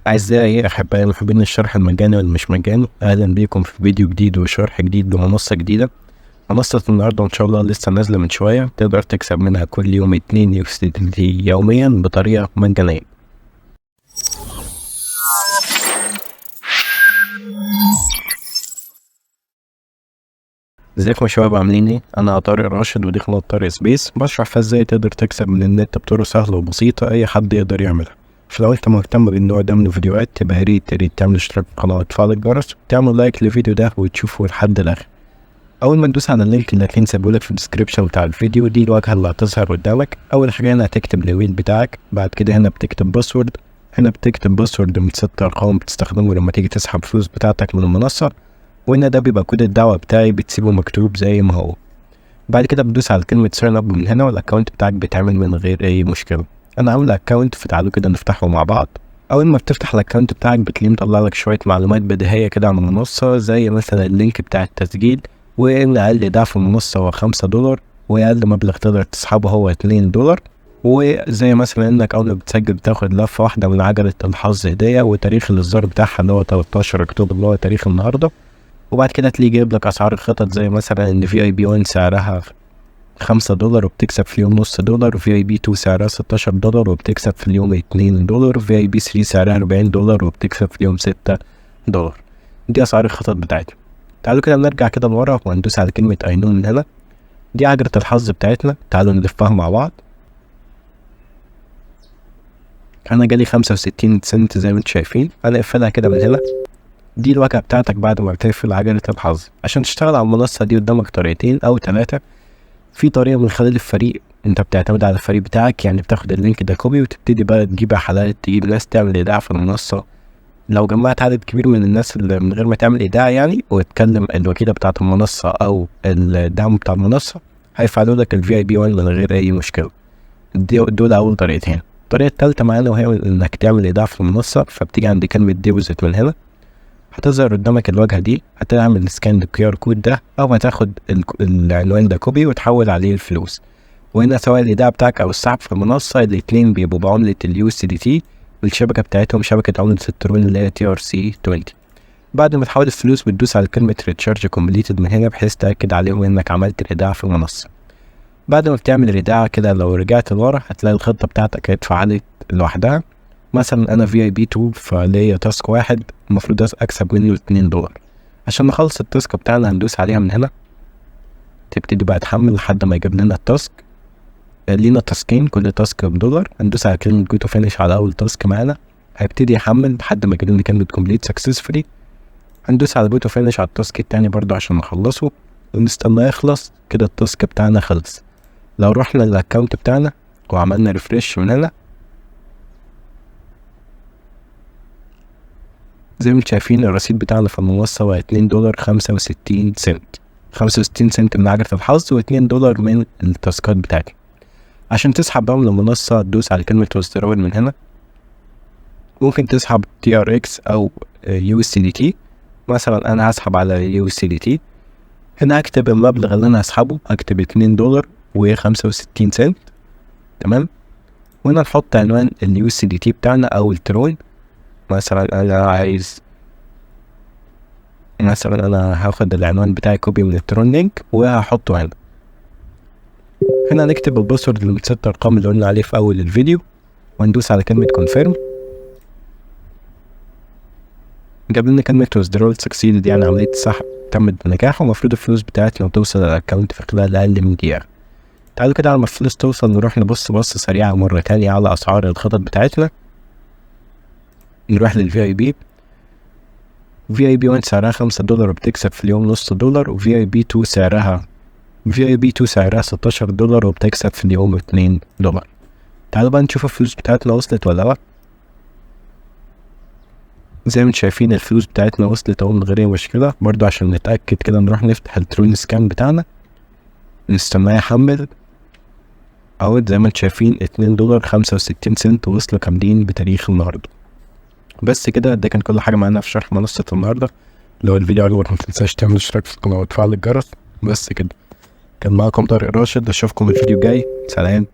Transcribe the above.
أعزائي أحبائي محبين الشرح المجاني والمش مجاني، أهلا بيكم في فيديو جديد وشرح جديد بمنصة جديدة. منصة النهاردة إن شاء الله لسه نازلة من شوية، تقدر تكسب منها كل يوم 2 USDT يوميا بطريقة مجانية. ازيكم يا شباب، عاملين ايه؟ انا طارق راشد ودي قناة طارق سبيس، بشرح فيها ازاي تقدر تكسب من النت بطرق سهلة وبسيطة اي حد يقدر يعملها. فلو انت مهتم بالنوع ده من الفيديوهات تبقى يا ريت تعمل اشتراك في القناة وتفعل الجرس وتعمل لايك للفيديو ده وتشوفه لحد الاخر. اول ما تدوس على اللينك اللي هتلاقيه سايبهولك في الديسكريبشن بتاع الفيديو، دي الواجهة اللي هتظهر قدامك. اول حاجة هنا هتكتب الايميل بتاعك، بعد كده هنا بتكتب باسورد. هنا بتكتب باسورد من 6 ارقام بتستخدمه لما تيجي تسحب فلوس بتاعتك من المنصة، وهنا ده بيبقى كود الدعوة بتاعي بتسيبه مكتوب زي ما هو. بعد كده بتدوس على كلمة ساين اب من هنا والاكونت بتاعك بيتعمل من غير اي مشكلة. انا عامل اكونت فتعالوا كده نفتحه مع بعض. اول ما بتفتح الاكونت بتاعك بتلاقيه مطلع لك شوية معلومات بديهية كده عن المنصة، زي مثلا اللينك بتاع التسجيل، وان اقل ايداع في المنصة هو $5، واقل مبلغ تقدر تسحبه هو $2، وزي مثلا انك اول ما بتسجل بتاخد لفة واحدة من عجلة الحظ هدية، وتاريخ الاصدار بتاعها اللي هو 13 اكتوبر اللي هو تاريخ النهاردة. وبعد كده تلاقيه جايب لك اسعار الخطط، زي مثلا ان VIP 1 سعرها $5 وبتكسب في اليوم $0.5، VIP 2 سعرها $16 وبتكسب في اليوم $2، VIP 3 سعرها $40 وبتكسب في اليوم $6. دي اسعار الخطط بتاعتنا. تعالوا كده نرجع كده لورا وندوس على كلمة I know من هنا. دي عجلة الحظ بتاعتنا، تعالوا نلفها مع بعض. انا جالي 65 سنت زي ما انتم شايفين، انا اقفلها كده من هنا. دي الواجهة بتاعتك بعد ما بتقفل عجلة الحظ. عشان تشتغل على المنصة دي قدامك طريقتين أو 3. في طريقة من خلال الفريق، أنت بتعتمد على الفريق بتاعك، يعني بتاخد اللينك ده كوبي وتبتدي بقى تجيب حلقات، تجيب ناس تعمل إيداع في المنصة. لو جمعت عدد كبير من الناس اللي من غير ما تعمل إيداع يعني، وتكلم الوكيلة بتاعة المنصة أو الدعم بتاع المنصة، هيفعلوا لك VIP 1 من غير أي مشكلة. دول أول طريقتين. الطريقة التالتة معانا وهي إنك تعمل إيداع في المنصة، فبتيجي عند كلمة ديبوزيت من هنا، هتظهر قدامك الواجهة دي، هتعمل سكان للQR كود ده، او هتاخد العنوان ده كوبي وتحول عليه الفلوس. وهنا سواء الايداع بتاعك او السحب في المنصة، الاتنين بيبقوا بعملة USDT، والشبكة بتاعتهم شبكة عملة الترون اللي هي TRC20. بعد ما تحول الفلوس بتدوس على كلمة ريتشارج كومبليتد من هنا، بحيث تأكد عليهم انك عملت الايداع في المنصة. بعد ما بتعمل الايداع كده، لو رجعت لورا هتلاقي الخطة بتاعتك اتفعلت لوحدها. مثلا انا VIP 2 فليا تاسك واحد المفروض اكسب منه $2. عشان نخلص التاسك بتاعنا هندوس عليها من هنا، تبتدي بقى تحمل لحد ما يجيب لنا التاسك. لينا تاسكين، كل تاسك $1. هندوس على كلمة جو تو فينيش على اول تاسك معانا، هيبتدي يحمل لحد ما يجيب لنا كلمة كومبليت سكسسفولي. هندوس على جو تو فينيش على التاسك التاني برضو عشان نخلصه، ونستنى يخلص كده. التاسك بتاعنا خلص. لو رحنا للاكونت بتاعنا وعملنا ريفريش من هنا، زي ما انتم شايفين الرصيد بتاعنا في المنصة هو $2.65. 65 سنت من عجلة الحظ و$2 من التاسكات بتاعتي. عشان تسحب بقى من المنصة تدوس على كلمة ويزدرول من هنا. ممكن تسحب TRX أو USDT. مثلا أنا هسحب على USDT. هنا هكتب المبلغ اللي أنا هسحبه، هكتب $2.65. تمام. وهنا نحط عنوان USDT بتاعنا أو الترون. مثلا انا هاخد العنوان بتاعي كوبي من الترون لينك وهحطه هنا. هنا نكتب الباسورد اللي من 6 ارقام اللي قلنا عليه في اول الفيديو، وندوس على كلمة كونفيرم. جاب لنا كلمة withdrawal succeeded، يعني عملية السحب تمت بنجاح، ومفروض الفلوس بتاعتنا توصل للاكونت في خلال اقل من دقيقة. تعالوا كده على ما الفلوس توصل نروح نبص بصة سريعة مرة تانية على اسعار الخطط بتاعتنا. نروح للVIP. VIP 1 سعرها $5 وبتكسب في اليوم $0.5، و VIP 2 سعرها $16 وبتكسب في اليوم $2. تعالوا بقى نشوف الفلوس بتاعتنا وصلت ولا لا. زي ما انتم شايفين الفلوس بتاعتنا وصلت اهو من غير اي مشكلة. برضو عشان نتأكد كده نروح نفتح الترون سكان بتاعنا، نستناه يحمل اهو. زي ما انتم شايفين $2.65 وصلوا كاملين بتاريخ النهاردة. بس كده، ده كان كل حاجة معانا في شرح منصة النهاردة. لو الفيديو عجبك متنساش تعمل اشتراك في القناة وتفعل الجرس. بس كده، كان معاكم طارق راشد، اشوفكم الفيديو الجاي. سلام.